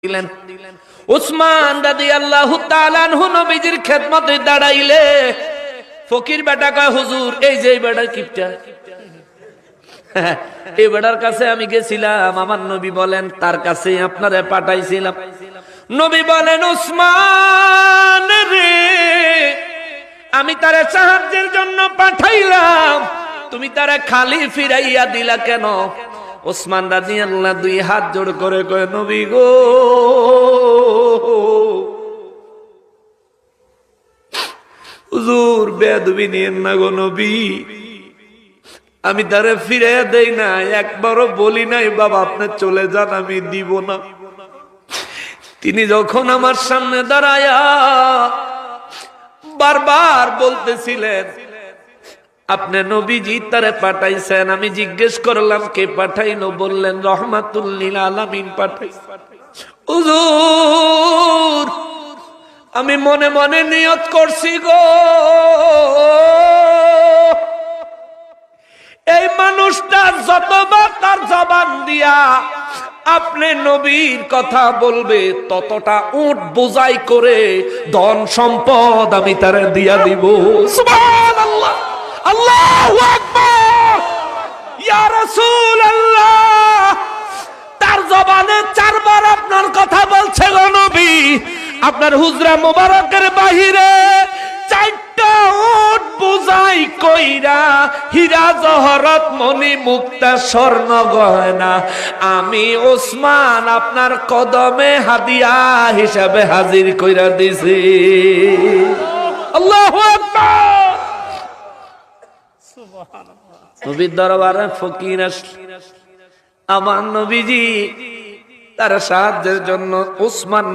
দিলেন। উসমান রাদিয়াল্লাহু তাআলা আনহু নবীজির খেদমতে দাঁড়াইলে ফকির বেটা কয়, হুজুর এই যে বেটা কিপটা, এই বেটার কাছে আমি গেছিলাম, আমার নবী বলেন তার কাছে আপনারে পাঠাইছিলাম। নবী বলেন, উসমান রে, আমি তারে সাহায্যের জন্য পাঠাইলাম, তুমি তারে খালি ফিরাইয়া দিলা কেন? উসমান রাদিয়াল্লাহু দুই হাত জোড় করে কয়, নবী গো, হুজুর বেয়াদবি নিয়েন না গো নবী, আমি তারে ফিরাইয়া দেই না, একবারও বলি নাই বাবা আপনি চলে যান, আমি দিব না। তিনি যখন আমার সামনে দাঁড়ায়া বারবার বলতেছিলেন, আপনি নবীজি তারে পাঠাইছেন। আমি জিজ্ঞেস করলাম কে পাঠাইলো? বললেন রহমাতুল লিল আলামিন পাঠাইছে। হুজুর আমি মনে মনে নিয়ত করছি গো, এই মানুষটা যতবার তার জবান দিয়া আপনি নবীর কথা বলবে, ততটা উট বোঝাই করে ধন সম্পদ আমি তারে দিয়া দিব। সুবহানাল্লাহ, আল্লাহু আকবার, ইয়া রাসূলুল্লাহ। তার জবানে চারবার আপনার কথা বলছে গো নবী। আপনার হুজরা মোবারকের বাহিরে চারটা উট বোঝাই কইরা হীরা জহরত মণি মুক্তা স্বর্ণ গয়না আমি ওসমান আপনার কদমে হাদিয়া হিসাবে হাজির কইরা দিছি। আল্লাহু আকবার। নবীর দরবারে ফকির আসলেন, আমার নবীজি তার সাহায্যের জন্য উসমান